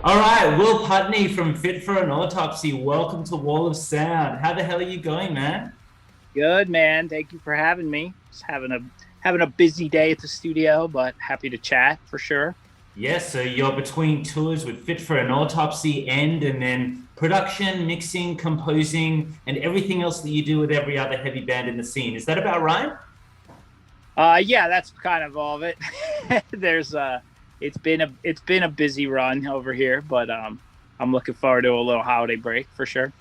All right, Will Putney from Fit For An Autopsy. Welcome to Wall of Sound. How the hell are you going, man? Good man. Thank you for having me. Just having a busy day at the studio, but happy to chat for sure. Yes, so you're between tours with Fit For An Autopsy and then production, mixing, composing, and everything else that you do with every other heavy band in the scene. Is that about right? Yeah, that's kind of all of it. There's it's been a busy run over here, but I'm looking forward to a little holiday break for sure.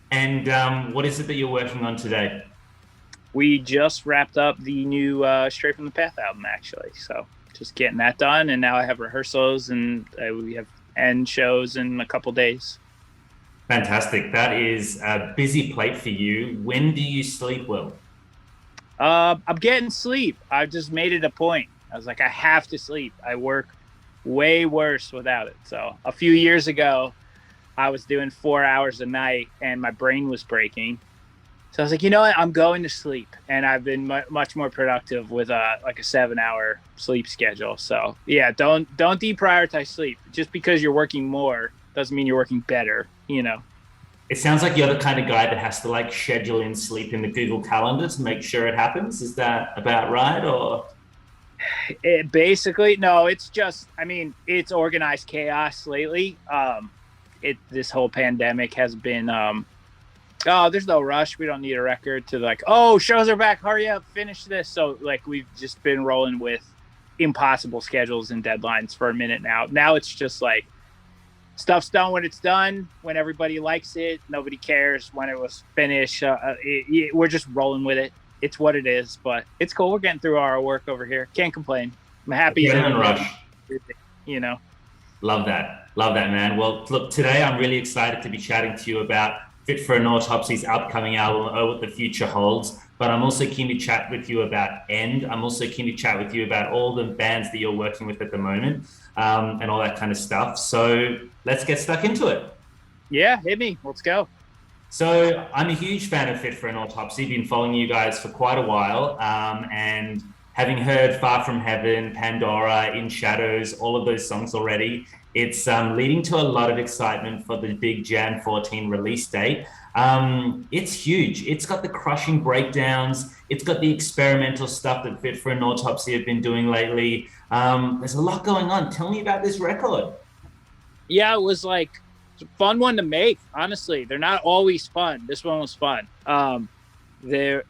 And what is it that you're working on today? We just wrapped up the new Straight from the Path album actually, so just getting that done, and now I have rehearsals and we have end shows in a couple days. Fantastic. That is a busy plate for you. When do you sleep, Will? I'm getting sleep. I just made it a point. I was like, I have to sleep. I work way worse without it. So a few years ago, I was doing 4 hours a night and my brain was breaking. So I was like, you know what? I'm going to sleep. And I've been much more productive with like a 7 hour sleep schedule. So yeah, don't deprioritize sleep. Just because you're working more doesn't mean you're working better. It sounds like you're the kind of guy that has to like schedule in sleep in the Google Calendar to make sure it happens. Is that about right? Or Basically, no, it's just, I mean, it's organized chaos lately. This whole pandemic has been, oh, there's no rush. We don't need a record to like, oh, shows are back. Hurry up, finish this. So like, we've just been rolling with impossible schedules and deadlines for a minute now. Now it's just like, stuff's done when it's done, when everybody likes it. Nobody cares when it was finished. We're just rolling with it. It's what it is, but it's cool. We're getting through our work over here. Can't complain. I'm happy. adrenaline rush. You know. Love that. Love that, man. Well, look, today I'm really excited to be chatting to you about Fit for an Autopsy's upcoming album, Oh What the Future Holds. But I'm also keen to chat with you about End. I'm also keen to chat with you about all the bands that you're working with at the moment, and all that kind of stuff. So let's get stuck into it. Yeah, hit me. Let's go. So I'm a huge fan of Fit for an Autopsy. Been following you guys for quite a while, and having heard Far From Heaven, Pandora, In Shadows, all of those songs already, it's leading to a lot of excitement for the big Jan 14 release date. It's huge. It's got the crushing breakdowns. It's got the experimental stuff that Fit for an Autopsy have been doing lately. There's a lot going on. Tell me about this record. Yeah, it was like a fun one to make. Honestly, they're not always fun. This one was fun. I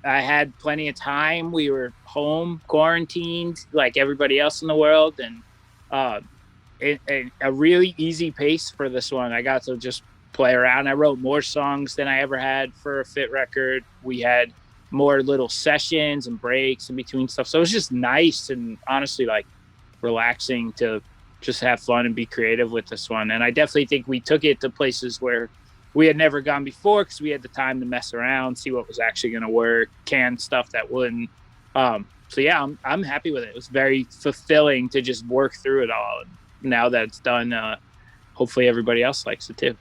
had plenty of time. We were home, quarantined, like everybody else in the world, and a really easy pace for this one. I got to just play around. I wrote more songs than I ever had for a Fit record. We had more little sessions and breaks in between stuff. So it was just nice and honestly like relaxing to just have fun and be creative with this one. And I definitely think we took it to places where we had never gone before because we had the time to mess around, see what was actually going to work, can stuff that wouldn't. So yeah, I'm happy with it. It was very fulfilling to just work through it all. And now that it's done, hopefully everybody else likes it too.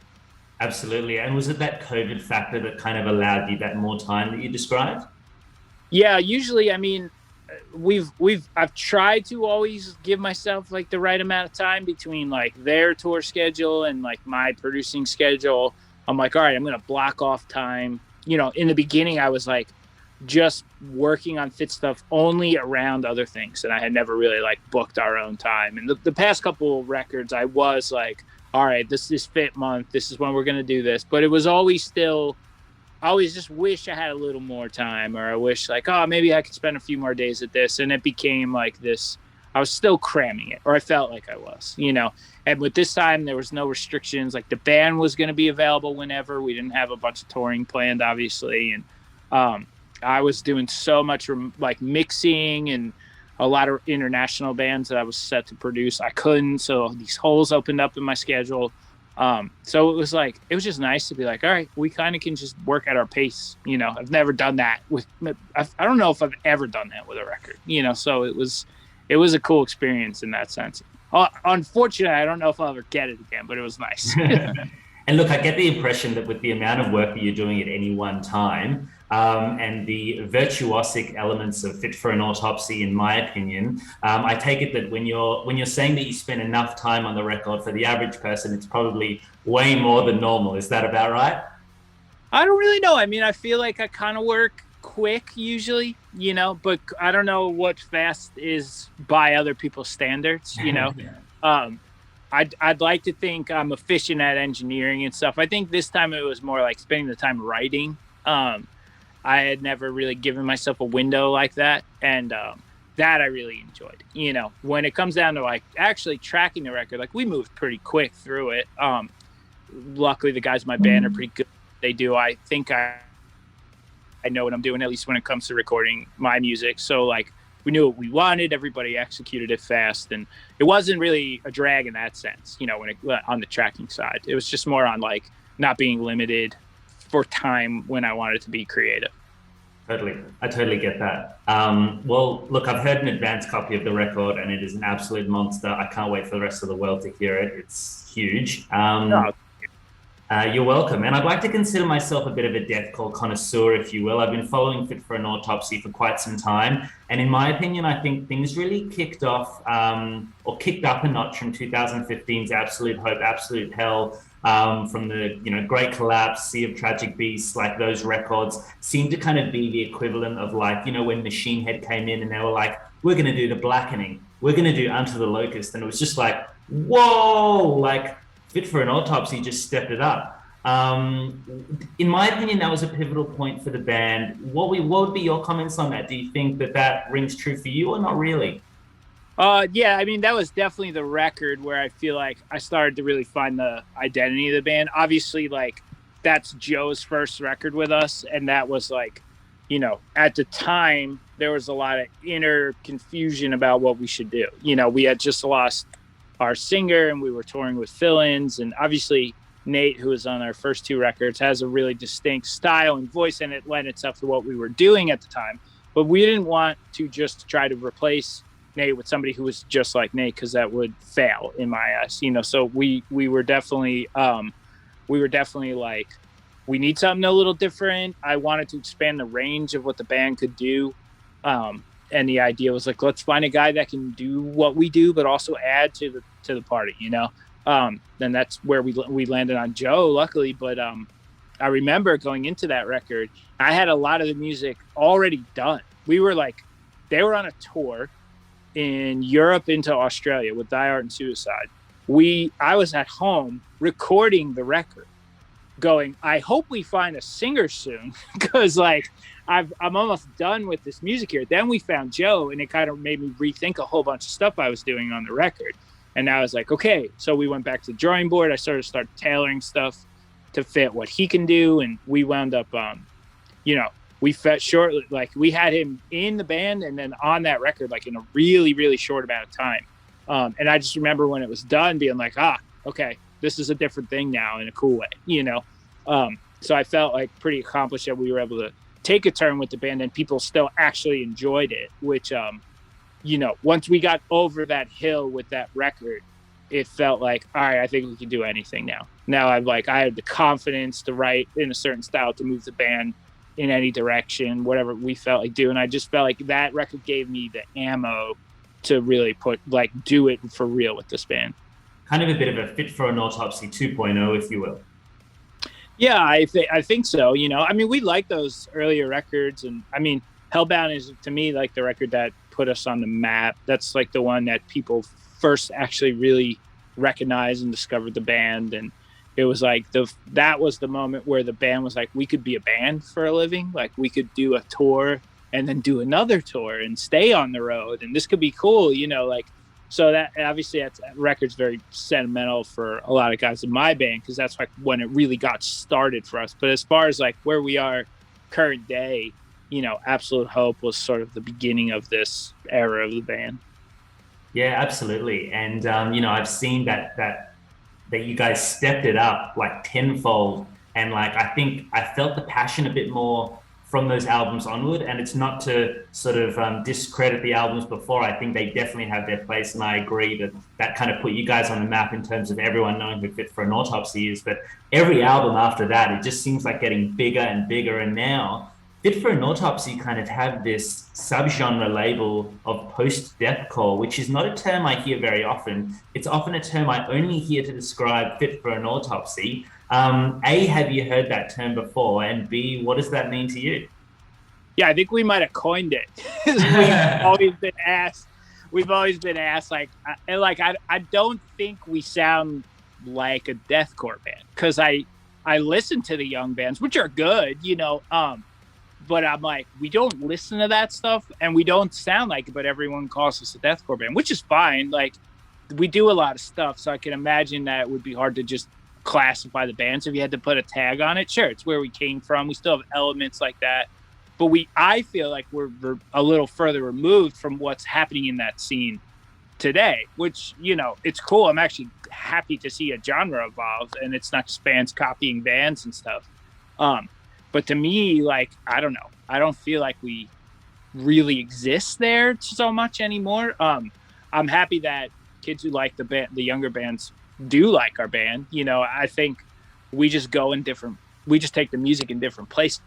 Absolutely. And was it that COVID factor that kind of allowed you that more time that you described? Yeah, usually, I mean, I've tried to always give myself like the right amount of time between like their tour schedule and like my producing schedule. I'm like, all right, I'm going to block off time. In the beginning, I was like just working on Fit stuff only around other things. And I had never really like booked our own time. And the past couple of records, I was like, all right, this is Fit month. This is when we're going to do this. But it was always still, I always just wish I had a little more time, or I wish like, oh, maybe I could spend a few more days at this. And it became like this, I was still cramming it, or I felt like I was, And with this time, there was no restrictions. Like the band was going to be available whenever. We didn't have a bunch of touring planned, obviously. And I was doing so much like mixing and a lot of international bands that I was set to produce. I couldn't. So these holes opened up in my schedule. So it was just nice to be like, all right, we kind of can just work at our pace. I've never done that I don't know if I've ever done that with a record, so it was a cool experience in that sense. Unfortunately, I don't know if I'll ever get it again, but it was nice. And look, I get the impression that with the amount of work that you're doing at any one time, and the virtuosic elements of Fit for an Autopsy, in my opinion. I take it that when you're saying that you spend enough time on the record, for the average person, it's probably way more than normal. Is that about right? I don't really know. I mean, I feel like I kind of work quick usually, you know, but I don't know what fast is by other people's standards, you know. Um, I'd like to think I'm efficient at engineering and stuff. I think this time it was more like spending the time writing. I had never really given myself a window like that, and that I really enjoyed. You know, when it comes down to like actually tracking the record, like we moved pretty quick through it. Luckily, the guys in my band are pretty good. They do. I think I know what I'm doing, at least when it comes to recording my music. So like we knew what we wanted. Everybody executed it fast, and it wasn't really a drag in that sense. You know, when it on the tracking side, it was just more on like not being limited for time when I wanted to be creative. Totally. I totally get that. Well, look, I've heard an advanced copy of the record and it is an absolute monster. I can't wait for the rest of the world to hear it. It's huge. No. You're welcome. And I'd like to consider myself a bit of a deathcore connoisseur, if you will. I've been following Fit for an Autopsy for quite some time. And in my opinion, I think things really kicked off or kicked up a notch from 2015's Absolute Hope, Absolute Hell, from the Great Collapse, Sea of Tragic Beasts. Like those records seem to kind of be the equivalent of like, when Machine Head came in and they were like, we're going to do The Blackening, we're going to do Unto the Locust. And it was just like, whoa, like Fit for an Autopsy just stepped it up. In my opinion, that was a pivotal point for the band. What would be your comments on that? Do you think that rings true for you or not really? Yeah, I mean, that was definitely the record where I feel like I started to really find the identity of the band. Obviously, like, that's Joe's first record with us, and that was like, at the time, there was a lot of inner confusion about what we should do. We had just lost our singer, and we were touring with fill-ins, and obviously Nate, who was on our first two records, has a really distinct style and voice, and it lent itself to what we were doing at the time. But we didn't want to just try to replace Nate with somebody who was just like Nate, because that would fail in my eyes. So we were definitely like, we need something a little different. I wanted to expand the range of what the band could do. And the idea was like, let's find a guy that can do what we do, but also add to the party, Then that's where we landed on Joe, luckily. But I remember going into that record, I had a lot of the music already done. We were like, they were on a tour in Europe into Australia with Die Art and Suicide. I was at home recording the record, going, I hope we find a singer soon, because like I'm almost done with this music here. Then we found Joe, and it kind of made me rethink a whole bunch of stuff I was doing on the record. And I was like, okay, so we went back to the drawing board. I started tailoring stuff to fit what he can do, and we wound up, we felt shortly, like we had him in the band and then on that record, like in a really, really short amount of time. And I just remember when it was done being like, okay, this is a different thing now in a cool way, So I felt like pretty accomplished that we were able to take a turn with the band and people still actually enjoyed it, which, once we got over that hill with that record, it felt like, all right, I think we can do anything now. Now I had the confidence to write in a certain style to move the band in any direction, whatever we felt like doing. I just felt like that record gave me the ammo to really do it for real with this band. Kind of a bit of a Fit for an Autopsy 2.0, if you will. Yeah, I think so. I mean, we like those earlier records, and I mean, Hellbound is to me like the record that put us on the map. That's like the one that people first actually really recognized and discovered the band, and it was like that was the moment where the band was like, we could be a band for a living. Like we could do a tour and then do another tour and stay on the road, and this could be cool, So that obviously that record's very sentimental for a lot of guys in my band, because that's like when it really got started for us. But as far as like where we are current day, Absolute Hope was sort of the beginning of this era of the band. Yeah, absolutely. And I've seen that you guys stepped it up like tenfold, and like I think I felt the passion a bit more from those albums onward. And it's not to sort of discredit the albums before. I think they definitely have their place, and I agree that kind of put you guys on the map in terms of everyone knowing who Fit for an Autopsy is. But every album after that, it just seems like getting bigger and bigger. And now Fit for an Autopsy kind of have this subgenre label of post-deathcore, which is not a term I hear very often. It's often a term I only hear to describe Fit for an Autopsy. A, have you heard that term before? And B, what does that mean to you? Yeah, I think we might have coined it. We've always been asked. We've always been asked, I don't think we sound like a deathcore band because I listen to the young bands, which are good, but I'm like, we don't listen to that stuff and we don't sound like it, but everyone calls us a deathcore band, which is fine. Like, we do a lot of stuff, so I can imagine that it would be hard to just classify the bands if you had to put a tag on it. Sure, it's where we came from. We still have elements like that, but I feel like we're a little further removed from what's happening in that scene today, which, it's cool. I'm actually happy to see a genre evolve and it's not just bands copying bands and stuff. But to me, like, I don't know. I don't feel like we really exist there so much anymore. I'm happy that kids who like the band, the younger bands, do like our band. I think we just we just take the music in different places,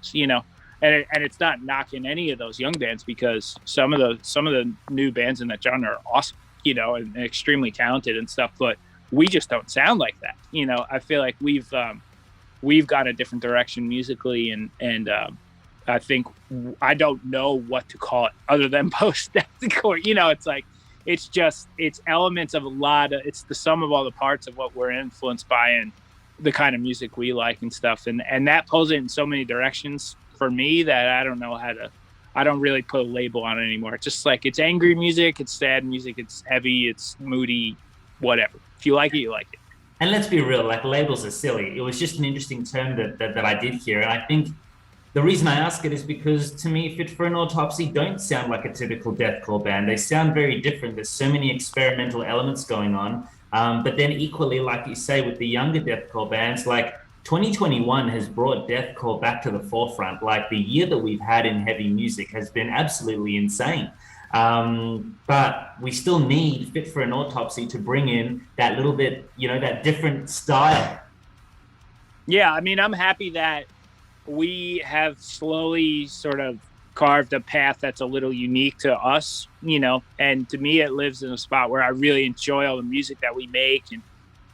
and it's not knocking any of those young bands because some of the new bands in that genre are awesome, and extremely talented and stuff, but we just don't sound like that. I feel like we've gone a different direction musically, and I think I don't know what to call it other than post-deathcore. It's like it's elements of it's the sum of all the parts of what we're influenced by and the kind of music we like and stuff, and that pulls it in so many directions for me that I don't really put a label on it anymore. It's just like, it's angry music, it's sad music, it's heavy, it's moody, whatever. If you like it, you like it. And let's be real, like, labels are silly. It was just an interesting term that I did hear. And I think the reason I ask it is because, to me, Fit for an Autopsy don't sound like a typical deathcore band. They sound very different. There's so many experimental elements going on. But then equally, like you say, with the younger deathcore bands, like, 2021 has brought deathcore back to the forefront. Like, the year that we've had in heavy music has been absolutely insane. But we still need Fit for an Autopsy to bring in that little bit, that different style. Yeah, I mean, I'm happy that we have slowly sort of carved a path that's a little unique to us, and to me, it lives in a spot where I really enjoy all the music that we make and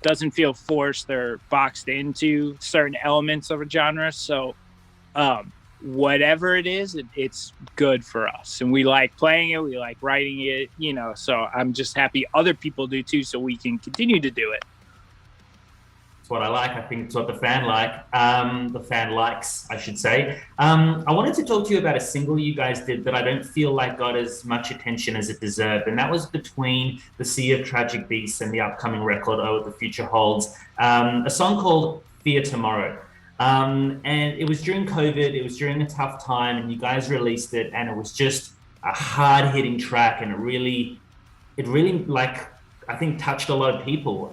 doesn't feel forced or boxed into certain elements of a genre. So, whatever it is, it's good for us, and we like playing it, we like writing it, so I'm just happy other people do too, so we can continue to do it. It's what I like. I think it's what the fan likes, I should say. I wanted to talk to you about a single you guys did that I don't feel like got as much attention as it deserved, and that was between the Sea of Tragic Beasts and the upcoming record, Oh What the Future Holds, a song called Fear Tomorrow. And it was during COVID, it was during a tough time, and you guys released it, and it was just a hard-hitting track, and it really, like, I think, touched a lot of people.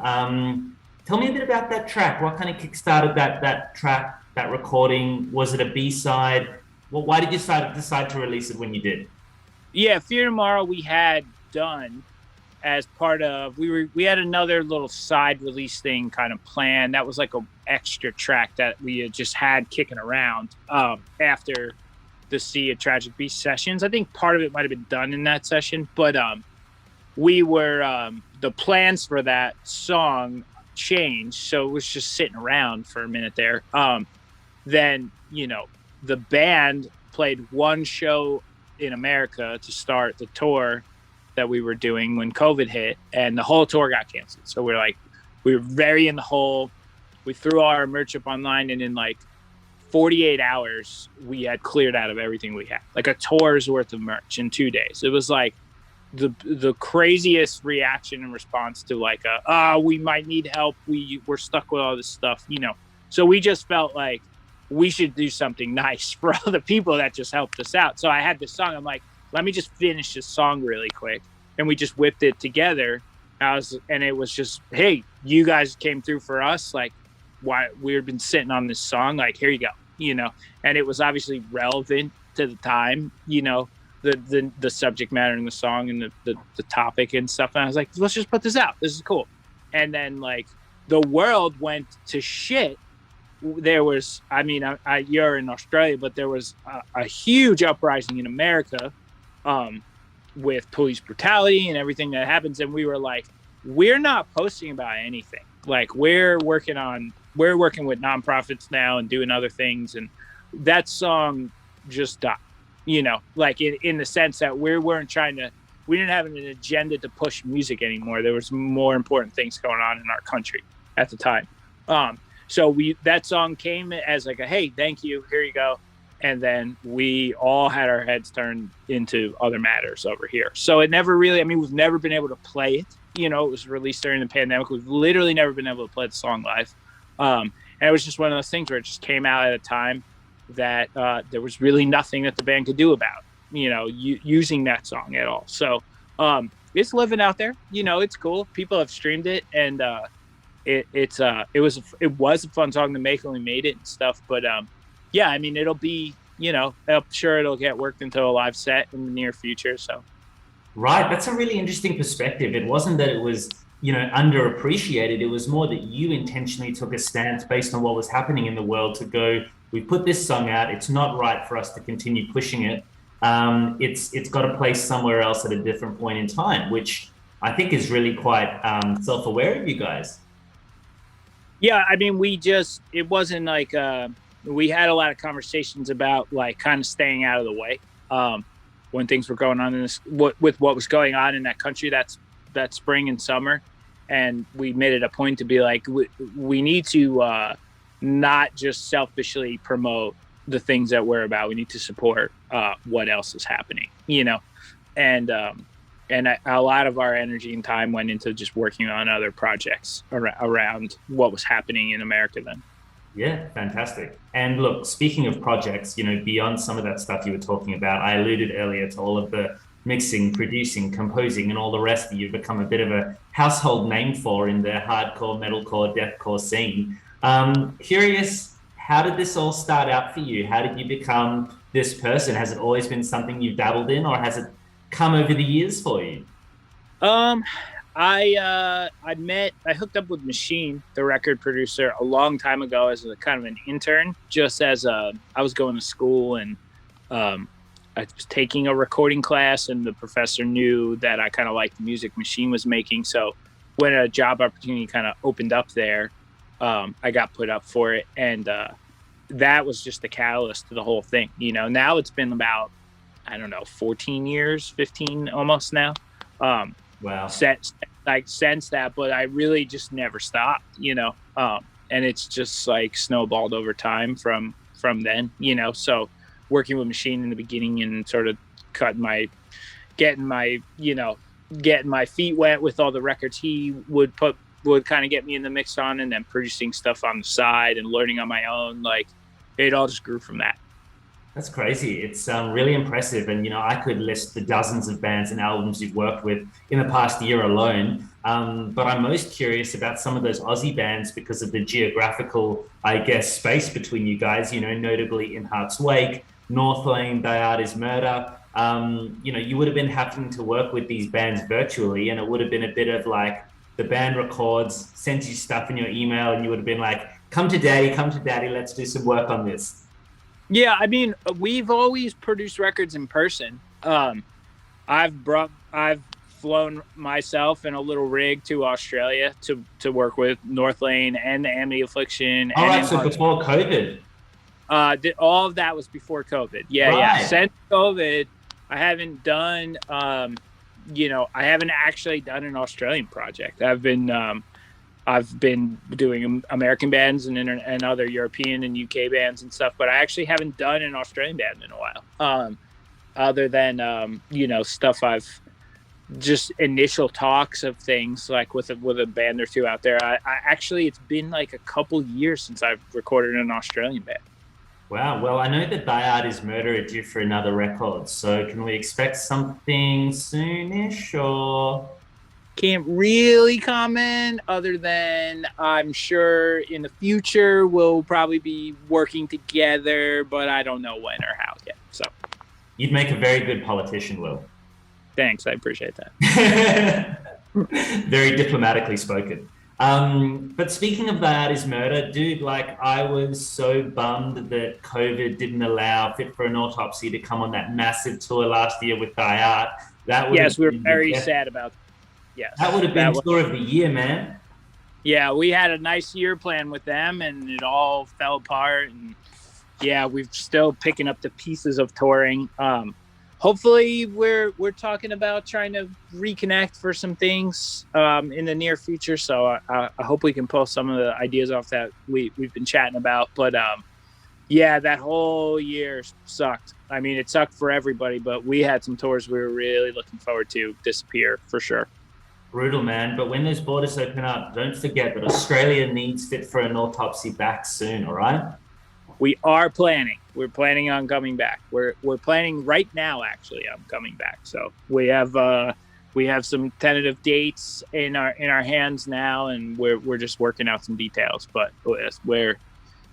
Tell me a bit about that track. What kind of kickstarted that track, that recording? Was it a B-side? Well, why did you decide to release it when you did? Yeah, Fear Tomorrow we had done as part of, we had another little side release thing kind of planned. That was like an extra track that we had just had kicking around after the Sea of Tragic Beast sessions. I think part of it might have been done in that session, but we were the plans for that song changed, so it was just sitting around for a minute there. Then the band played one show in America to start the tour that we were doing when COVID hit, and the whole tour got canceled. So we were very in the hole. We threw all our merch up online, and in like 48 hours we had cleared out of everything we had, like a tour's worth of merch in 2 days. It was like the craziest reaction and response to like we might need help, we're stuck with all this stuff, so we just felt like we should do something nice for all the people that just helped us out. So I had this song, I'm like, let me just finish this song really quick, and we just whipped it together. And it was just, hey, you guys came through for us, like, why we've been sitting on this song, like, here you go, and it was obviously relevant to the time, the subject matter in the song and the topic and stuff. And I was like, let's just put this out. This is cool. And then like the world went to shit there was, I mean, you're in Australia, but there was a huge uprising in America with police brutality and everything that happens. And we were like, we're not posting about anything. Like we're working with nonprofits now and doing other things. And that song just died, like in the sense that we didn't have an agenda to push music anymore. There was more important things going on in our country at the time. So that song came as like a, hey, thank you, here you go. And then we all had our heads turned into other matters over here. So it never really, we've never been able to play it. It was released during the pandemic. We've literally never been able to play the song live. And it was just one of those things where it just came out at a time that there was really nothing that the band could do about, using that song at all. So it's living out there. It's cool. People have streamed it, and it was a fun song to make when we made it and stuff. But yeah, it'll be, I'm sure it'll get worked into a live set in the near future. So. Right. That's a really interesting perspective. It wasn't that it was, underappreciated. It was more that you intentionally took a stance based on what was happening in the world to go, we put this song out. It's not right for us to continue pushing it. It's got a place somewhere else at a different point in time, which I think is really quite self-aware of you guys. Yeah. It wasn't like, we had a lot of conversations about like kind of staying out of the way when things were going on with what was going on in that country that spring and summer. And we made it a point to be like, we need to not just selfishly promote the things that we're about. We need to support what else is happening, and a lot of our energy and time went into just working on other projects around what was happening in America then. Yeah, fantastic. And look, speaking of projects, beyond some of that stuff you were talking about, I alluded earlier to all of the mixing, producing, composing, and all the rest that you've become a bit of a household name for in the hardcore, metalcore, deathcore scene. Curious, how did this all start out for you? How did you become this person? Has it always been something you've dabbled in, or has it come over the years for you? I hooked up with Machine, the record producer, a long time ago as a kind of an intern, just as I was going to school, and I was taking a recording class, and the professor knew that I kind of liked the music Machine was making. So when a job opportunity kind of opened up there, I got put up for it. And that was just the catalyst to the whole thing. Now it's been about, 14 years, 15 almost now. Wow. Since that, but I really just never stopped, and it's just like snowballed over time from then, so working with Machine in the beginning and sort of getting my feet wet with all the records he would kind of get me in the mix on, and then producing stuff on the side and learning on my own, like it all just grew from that. That's crazy. It's really impressive. And, I could list the dozens of bands and albums you've worked with in the past year alone. But I'm most curious about some of those Aussie bands because of the geographical, I guess, space between you guys, notably In Heart's Wake, Northlane, Die Art Is Murder. You would have been having to work with these bands virtually, and it would have been a bit of like the band records, sends you stuff in your email, and you would have been like, come to daddy, let's do some work on this. Yeah, we've always produced records in person. I've flown myself in a little rig to Australia to work with Northlane and the Amity Affliction. All right, so before COVID. All of that was before COVID. Yeah, right. Yeah. Since COVID, I haven't done, I haven't actually done an Australian project. I've been doing American bands and other European and UK bands and stuff, but I actually haven't done an Australian band in a while. Other than stuff I've just initial talks of things like with a band or two out there. I actually, it's been like a couple years since I've recorded an Australian band. Wow. Well, I know that Die Art Is Murder are due for another record, so can we expect something soonish or? Can't really comment other than I'm sure in the future we'll probably be working together, but I don't know when or how yet. So you'd make a very good politician, Will. Thanks. I appreciate that. Very diplomatically spoken. But speaking of Thy Art Is Murder, dude, like I was so bummed that COVID didn't allow Fit for an Autopsy to come on that massive tour last year with Thy Art. That would have Yes, we were been very sad about that. that would Yes, have been tour of the year, man. yeah, we had a nice year plan with them and it all fell apart. And yeah, we're still picking up the pieces of touring. Hopefully we're talking about trying to reconnect for some things in the near future. So I hope we can pull some of the ideas off that we've been chatting about. But yeah, that whole year sucked. I mean, it sucked for everybody, but we had some tours we were really looking forward to disappear for sure. Brutal, man. But when those borders open up, don't forget that Australia needs Fit for an Autopsy back soon, all right? We are planning. We're planning on coming back. We're planning right now actually on coming back. So we have some tentative dates in our hands now, and we're just working out some details. But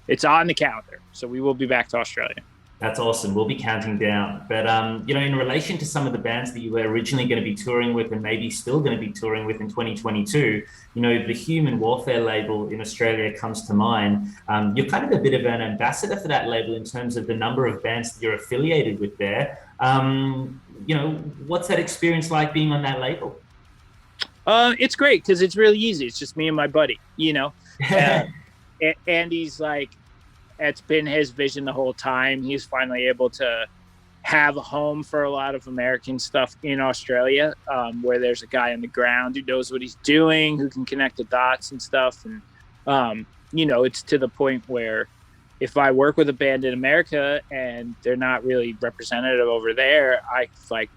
it's on the calendar. So we will be back to Australia. That's awesome. We'll be counting down. But in relation to some of the bands that you were originally going to be touring with and maybe still going to be touring with in 2022, the Human Warfare label in Australia comes to mind. You're kind of a bit of an ambassador for that label in terms of the number of bands that you're affiliated with there. What's that experience like being on that label? It's great because it's really easy. It's just me and my buddy, Andy's like, it's been his vision the whole time. He's finally able to have a home for a lot of American stuff in Australia, where there's a guy on the ground who knows what he's doing, who can connect the dots and stuff. And, it's to the point where if I work with a band in America and they're not really representative over there, I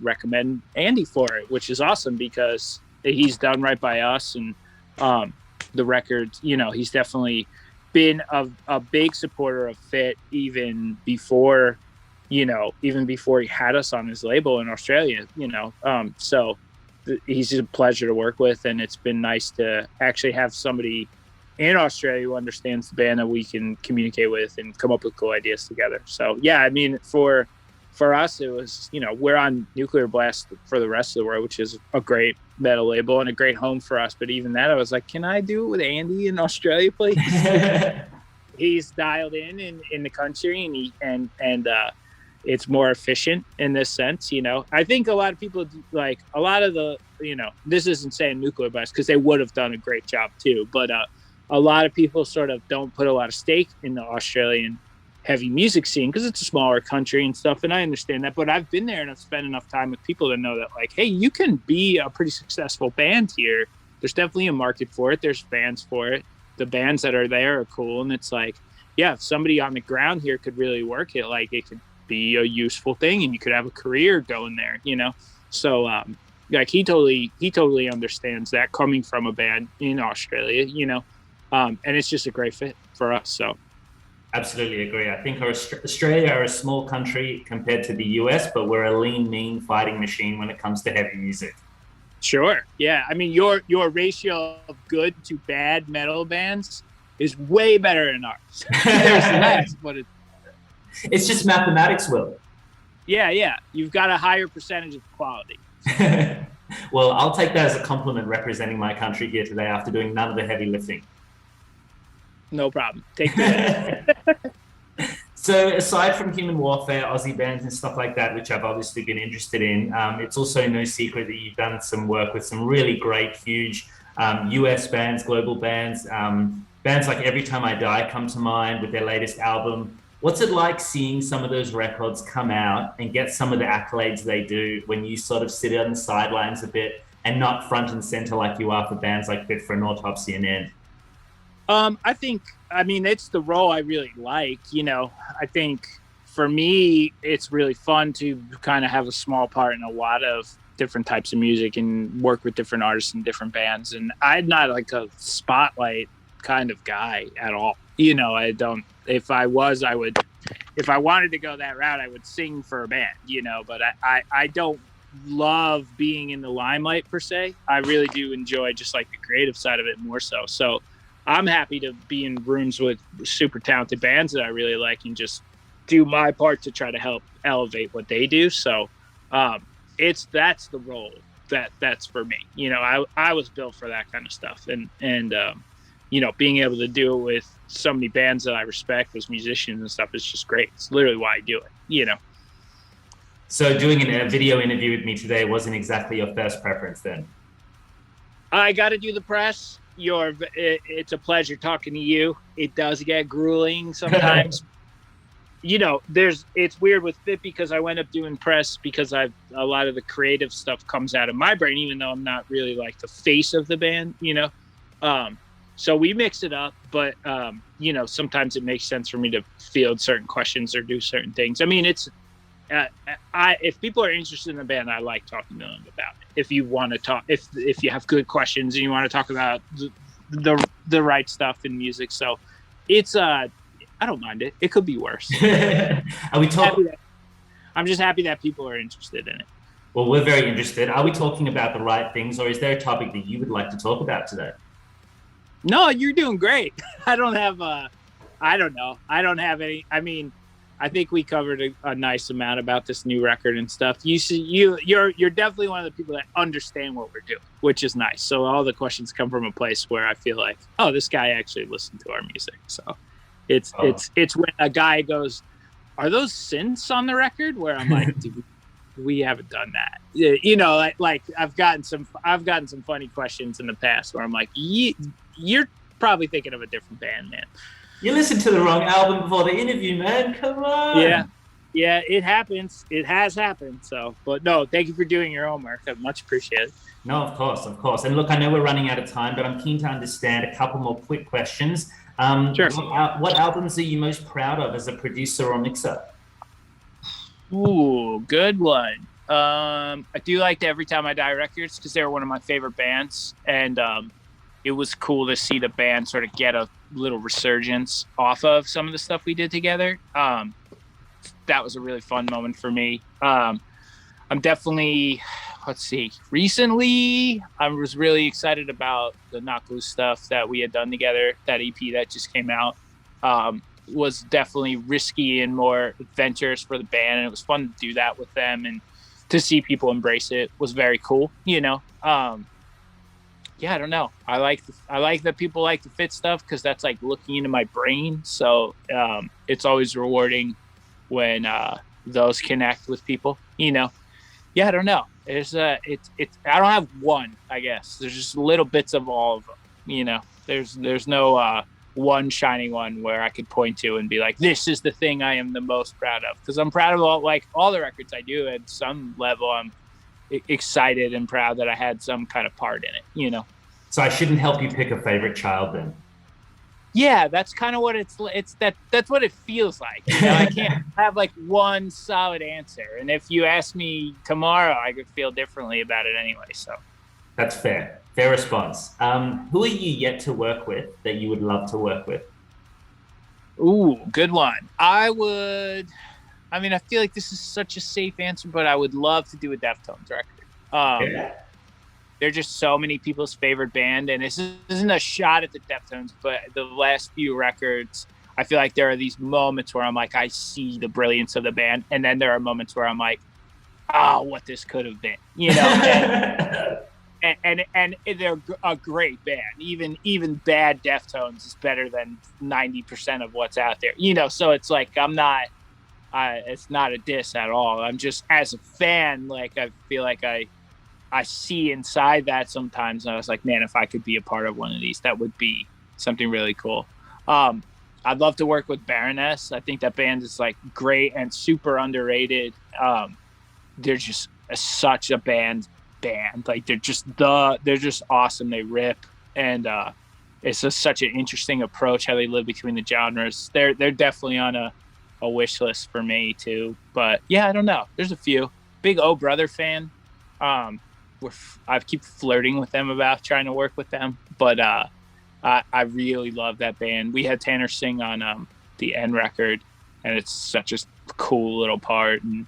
recommend Andy for it, which is awesome because he's done right by us. And the records, he's definitely been a big supporter of Fit even before he had us on his label in Australia, so he's just a pleasure to work with. And it's been nice to actually have somebody in Australia who understands the band that we can communicate with and come up with cool ideas together. So yeah, I mean, for us, it was, we're on Nuclear Blast for the rest of the world, which is a great metal label and a great home for us. But even that, I was like, can I do it with Andy in Australia, please? He's dialed in the country and it's more efficient in this sense. I think a lot of people like a lot of the, this isn't saying Nuclear Blast because they would have done a great job too. But a lot of people sort of don't put a lot of stake in the Australian heavy music scene because it's a smaller country and stuff, and I understand that. But I've been there and I've spent enough time with people to know that, like, hey, you can be a pretty successful band here. There's definitely a market for it. There's fans for it. The bands that are there are cool, and it's like, yeah, if somebody on the ground here could really work it, like, it could be a useful thing, and you could have a career going there, So, like, he totally understands that coming from a band in Australia, and it's just a great fit for us. So. Absolutely agree. I think Australia are a small country compared to the US, but we're a lean, mean fighting machine when it comes to heavy music. Sure. Yeah. I mean, your ratio of good to bad metal bands is way better than ours. There's less, but it's just mathematics, Will. Yeah. You've got a higher percentage of quality. Well, I'll take that as a compliment representing my country here today after doing none of the heavy lifting. No problem. Take that. So aside from Human Warfare, Aussie bands and stuff like that, which I've obviously been interested in, it's also no secret that you've done some work with some really great, huge US bands, global bands. Bands like Every Time I Die come to mind with their latest album. What's it like seeing some of those records come out and get some of the accolades they do when you sort of sit on the sidelines a bit and not front and center like you are for bands like Fit for an Autopsy and End? I mean, it's the role I really like. I think for me, it's really fun to kind of have a small part in a lot of different types of music and work with different artists and different bands. And I'm not like a spotlight kind of guy at all. I don't, if I was, I would, if I wanted to go that route, I would sing for a band, but I don't love being in the limelight per se. I really do enjoy just like the creative side of it more so. So I'm happy to be in rooms with super talented bands that I really like and just do my part to try to help elevate what they do. So that's the role that's for me. I was built for that kind of stuff, and being able to do it with so many bands that I respect as musicians and stuff is just great. It's literally why I do it. So doing a video interview with me today wasn't exactly your first preference then? I got to do the press. It's a pleasure talking to you. It does get grueling sometimes. It's weird with Fit because I went up doing press because a lot of the creative stuff comes out of my brain, even though I'm not really like the face of the band, so we mix it up, but sometimes it makes sense for me to field certain questions or do certain things. I mean, if people are interested in the band, I like talking to them about it. If you want to talk, if you have good questions and you want to talk about the right stuff in music, so it's I don't mind it. It could be worse. Are we talking? I'm just happy that people are interested in it. Well, we're very interested. Are we talking about the right things, or is there a topic that you would like to talk about today? No, you're doing great. I don't have any. I mean, I think we covered a nice amount about this new record and stuff. You're definitely one of the people that understand what we're doing, which is nice. So all the questions come from a place where I feel like, oh, this guy actually listened to our music. So it's when a guy goes, are those synths on the record? Where I'm like, dude, we haven't done that. Like I've gotten some funny questions in the past where I'm like, you're probably thinking of a different band, man. You listened to the wrong album before the interview, man. Come on. Yeah, it happens. It has happened. So, but no, thank you for doing your homework. I much appreciate it. No, of course. And look, I know we're running out of time, but I'm keen to understand a couple more quick questions. Sure. What albums are you most proud of as a producer or mixer? Ooh, good one. I do like the Every Time I Die records because they were one of my favorite bands, and it was cool to see the band sort of get a little resurgence off of some of the stuff we did together. That was a really fun moment for me. I'm definitely, recently I was really excited about the Knock Loose stuff that we had done together. That EP that just came out was definitely risky and more adventurous for the band, and it was fun to do that with them, and to see people embrace it was very cool. Yeah, I don't know. I like that people like the Fit stuff because that's like looking into my brain. So it's always rewarding when those connect with people. Yeah, I don't know. I don't have one. I guess there's just little bits of all of them. There's no one shining one where I could point to and be like, this is the thing I am the most proud of. Because I'm proud of all the records I do at some level. I'm excited and proud that I had some kind of part in it, So I shouldn't help you pick a favorite child then? Yeah, that's kind of what that's what it feels like. I can't have like one solid answer. And if you ask me tomorrow, I could feel differently about it anyway. So that's fair. Fair response. Who are you yet to work with that you would love to work with? Ooh, good one. I feel like this is such a safe answer, but I would love to do a Deftones record. They're just so many people's favorite band, and this isn't a shot at the Deftones, but the last few records, I feel like there are these moments where I'm like, I see the brilliance of the band, and then there are moments where I'm like, what this could have been, and they're a great band. Even bad Deftones is better than 90% of what's out there, So it's like it's not a diss at all. I'm just, as a fan, like I feel like I see inside that sometimes, and I was like, man, if I could be a part of one of these, that would be something really cool. I'd love to work with Baroness. I think that band is like great and super underrated. They're just such a band. Like they're just awesome. They rip, and it's just such an interesting approach how they live between the genres. They're definitely on a wish list for me too. But yeah, I don't know. There's a few. Big Oh Brother fan. I keep flirting with them about trying to work with them, but I really love that band. We had Tanner sing on the End record, and it's such a cool little part. And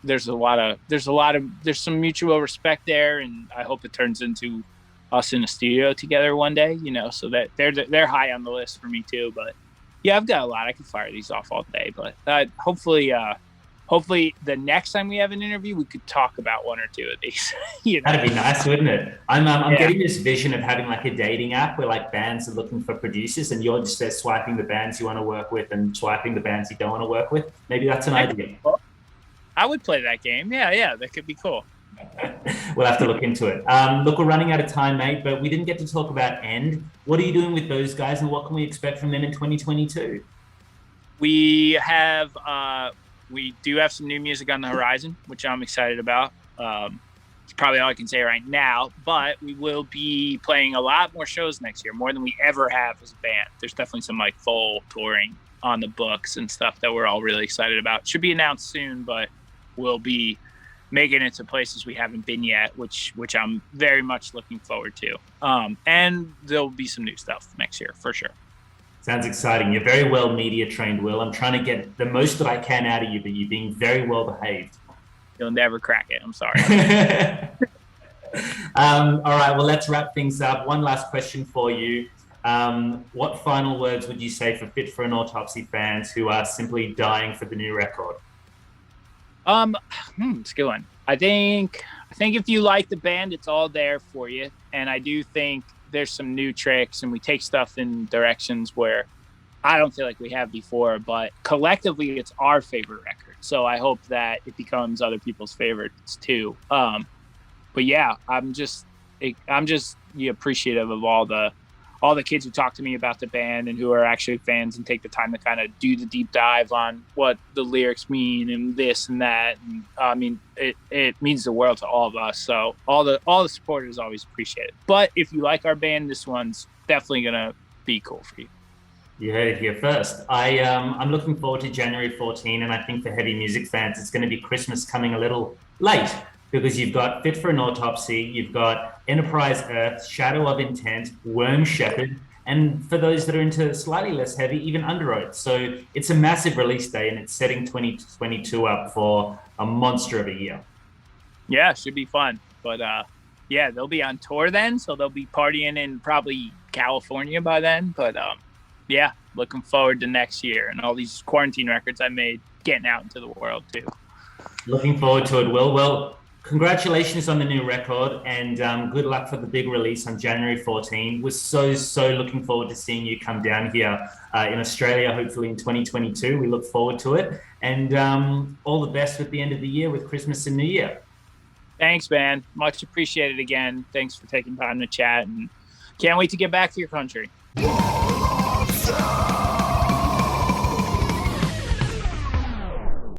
there's some mutual respect there, and I hope it turns into us in the studio together one day. So that they're high on the list for me too. But yeah, I've got a lot. I can fire these off all day, but hopefully hopefully the next time we have an interview, we could talk about one or two of these. That'd be nice, wouldn't it? I'm Yeah. getting this vision of having like a dating app where like bands are looking for producers and you're just swiping the bands you want to work with and swiping the bands you don't want to work with. Maybe that's an idea. I would play that game. Yeah, that could be cool. We'll have to look into it. Look, we're running out of time, mate, but we didn't get to talk about End. What are you doing with those guys and what can we expect from them in 2022? We do have some new music on the horizon, which I'm excited about. It's probably all I can say right now, but we will be playing a lot more shows next year, more than we ever have as a band. There's definitely some like full touring on the books and stuff that we're all really excited about. Should be announced soon, but we'll be making it to places we haven't been yet, which I'm very much looking forward to. And there'll be some new stuff next year for sure. Sounds exciting. You're very well media trained, Will. I'm trying to get the most that I can out of you, but you're being very well behaved. You'll never crack it. I'm sorry. All right, well, let's wrap things up. One last question for you. What final words would you say for Fit For An Autopsy fans who are simply dying for the new record? It's a good one. I think if you like the band, it's all there for you. And I do think there's some new tricks and we take stuff in directions where I don't feel like we have before, but collectively it's our favorite record. So I hope that it becomes other people's favorites too. But yeah, I'm just appreciative of all the kids who talk to me about the band and who are actually fans and take the time to kind of do the deep dive on what the lyrics mean and this and that. And I mean, it means the world to all of us. So all the support is always appreciated. But if you like our band, this one's definitely gonna be cool for you. You heard it here first. I'm looking forward to January 14, and I think for heavy music fans, it's going to be Christmas coming a little late because you've got Fit For An Autopsy, you've got Enterprise Earth, Shadow of Intent, Worm Shepherd, and for those that are into slightly less heavy, even Under Oath. So it's a massive release day, and it's setting 2022 up for a monster of a year. Yeah, it should be fun. But yeah, they'll be on tour then, so they'll be partying in probably California by then. But yeah, looking forward to next year and all these quarantine records I made getting out into the world too. Looking forward to it, Will. Well, congratulations on the new record and good luck for the big release on January 14. We're so looking forward to seeing you come down here in Australia, hopefully in 2022. We look forward to it. And all the best with the end of the year with Christmas and New Year. Thanks, man. Much appreciated again. Thanks for taking time to chat and can't wait to get back to your country.